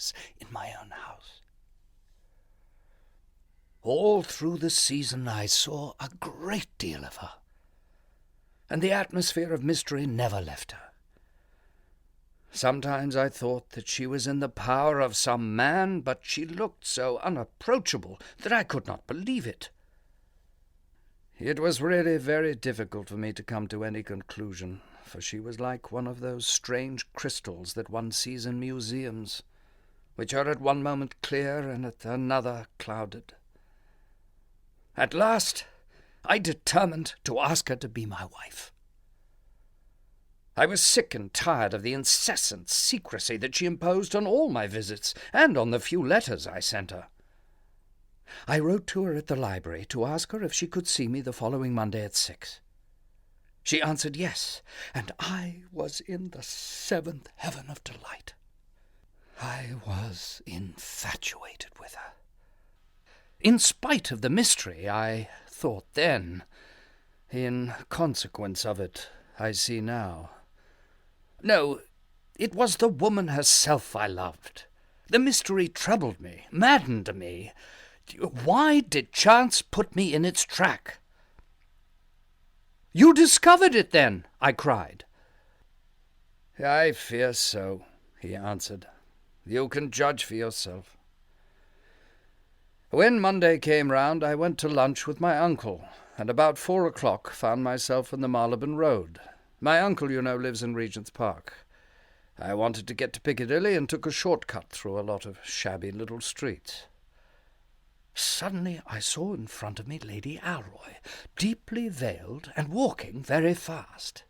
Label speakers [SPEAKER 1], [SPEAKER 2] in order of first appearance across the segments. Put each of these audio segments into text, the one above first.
[SPEAKER 1] years in my own house. All through the season I saw a great deal of her, and the atmosphere of mystery never left her. Sometimes I thought that she was in the power of some man, but she looked so unapproachable that I could not believe it. It was really very difficult for me to come to any conclusion, for she was like one of those strange crystals that one sees in museums, which are at one moment clear and at another clouded. At last I determined to ask her to be my wife. I was sick and tired of the incessant secrecy that she imposed on all my visits and on the few letters I sent her. I wrote to her at the library to ask her if she could see me the following Monday at 6. She answered yes, and I was in the seventh heaven of delight. I was infatuated with her. In spite of the mystery, I thought then. In consequence of it, I see now. No, it was the woman herself I loved. The mystery troubled me, maddened me. Why did chance put me in its track? "You discovered it, then?" I cried. "I fear so," he answered. "You can judge for yourself. When Monday came round, I went to lunch with my uncle, and about 4 o'clock found myself in the Marylebone Road. My uncle, you know, lives in Regent's Park. I wanted to get to Piccadilly and took a short cut through a lot of shabby little streets. Suddenly I saw in front of me Lady Alroy, deeply veiled and walking very fast.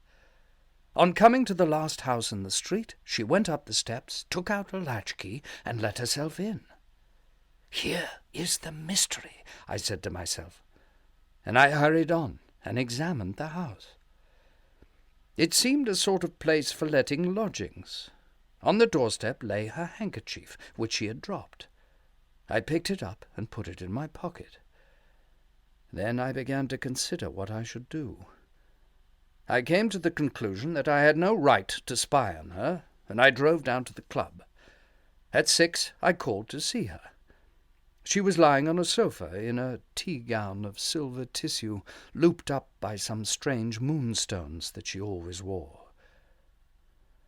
[SPEAKER 1] On coming to the last house in the street, she went up the steps, took out a latchkey, and let herself in. "Here is the mystery," I said to myself, and I hurried on and examined the house. It seemed a sort of place for letting lodgings. On the doorstep lay her handkerchief, which she had dropped. I picked it up and put it in my pocket. Then I began to consider what I should do. I came to the conclusion that I had no right to spy on her, and I drove down to the club. At 6 I called to see her. She was lying on a sofa in a tea-gown of silver tissue, looped up by some strange moonstones that she always wore.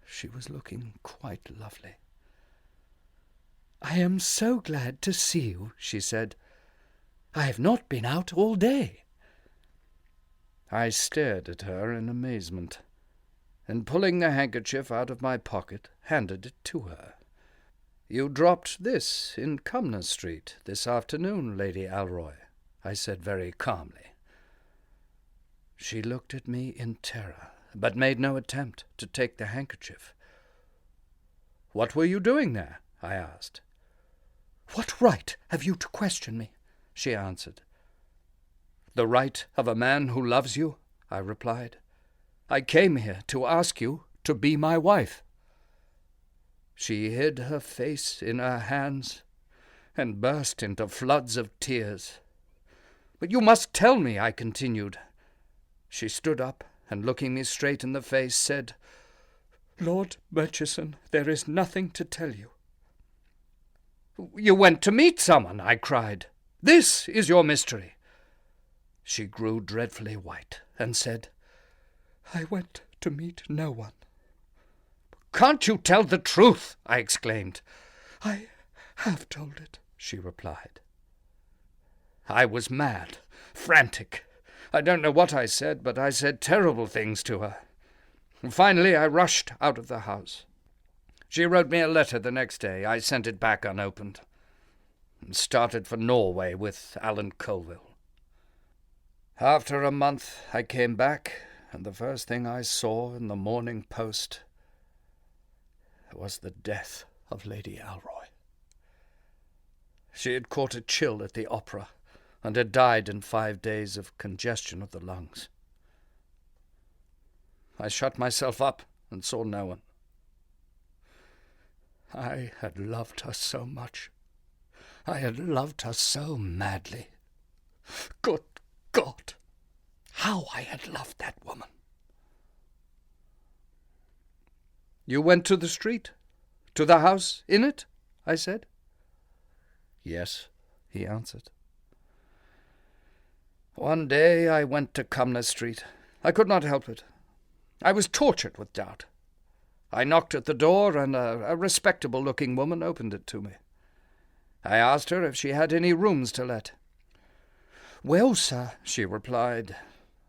[SPEAKER 1] She was looking quite lovely. "I am so glad to see you," she said. "I have not been out all day." I stared at her in amazement, and pulling the handkerchief out of my pocket, handed it to her. "You dropped this in Cumnor Street this afternoon, Lady Alroy," I said very calmly. She looked at me in terror, but made no attempt to take the handkerchief. "What were you doing there?" I asked. "What right have you to question me?" she answered. "The right of a man who loves you," I replied. "I came here to ask you to be my wife." She hid her face in her hands and burst into floods of tears. "But you must tell me," I continued. She stood up and, looking me straight in the face, said, "Lord Murchison, there is nothing to tell you." "You went to meet someone," I cried. "This is your mystery." She grew dreadfully white and said, "I went to meet no one." "Can't you tell the truth?" I exclaimed. "I have told it," she replied. I was mad, frantic. I don't know what I said, but I said terrible things to her. Finally, I rushed out of the house. She wrote me a letter the next day. I sent it back unopened, and started for Norway with Alan Colville. After a month, I came back, and the first thing I saw in the Morning Post was the death of Lady Alroy. She had caught a chill at the opera, and had died in 5 days of congestion of the lungs. I shut myself up and saw no one. I had loved her so much. I had loved her so madly. Good God, how I had loved that woman! "You went to the street? To the house in it?" I said. Yes, he answered. One day I went to Cumnor Street. I could not help it. I was tortured with doubt. I knocked at the door, and a respectable-looking woman opened it to me. I asked her if she had any rooms to let. "Well, sir," she replied,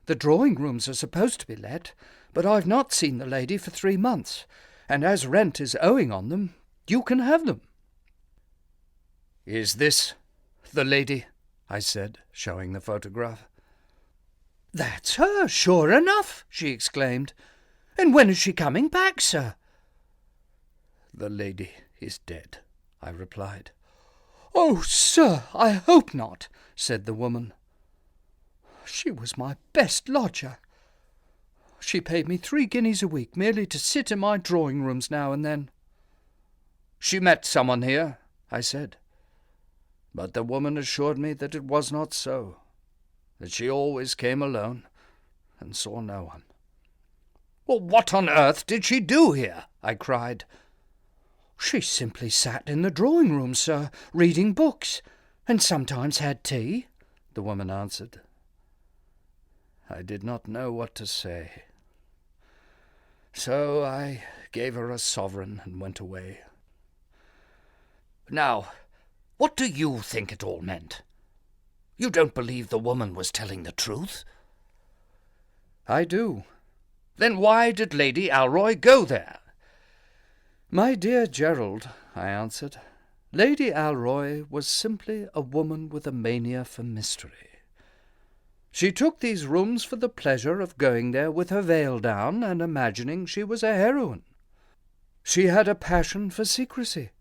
[SPEAKER 1] "the drawing-rooms are supposed to be let, but I've not seen the lady for 3 months, and as rent is owing on them, you can have them." "Is this the lady?" I said, showing the photograph. "That's her, sure enough," she exclaimed. "And when is she coming back, sir?" "The lady is dead," I replied. "Oh, sir, I hope not," said the woman. "She was my best lodger. She paid me 3 guineas a week merely to sit in my drawing-rooms now and then." "She met someone here," I said. But the woman assured me that it was not so, that she always came alone and saw no one. "Well, what on earth did she do here?" I cried. "She simply sat in the drawing-room, sir, reading books, and sometimes had tea," the woman answered. I did not know what to say, so I gave her a sovereign and went away. "Now, what do you think it all meant? You don't believe the woman was telling the truth?" "I do." "Then why did Lady Alroy go there?" "My dear Gerald," I answered, "Lady Alroy was simply a woman with a mania for mystery. She took these rooms for the pleasure of going there with her veil down and imagining she was a heroine. She had a passion for secrecy.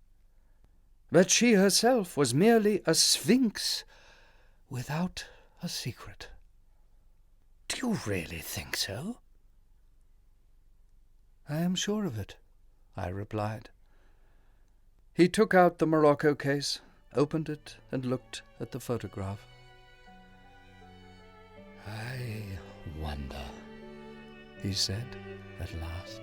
[SPEAKER 1] But she herself was merely a sphinx without a secret." "Do you really think so?" "I am sure of it," I replied. He took out the morocco case, opened it, and looked at the photograph. "I wonder," he said at last.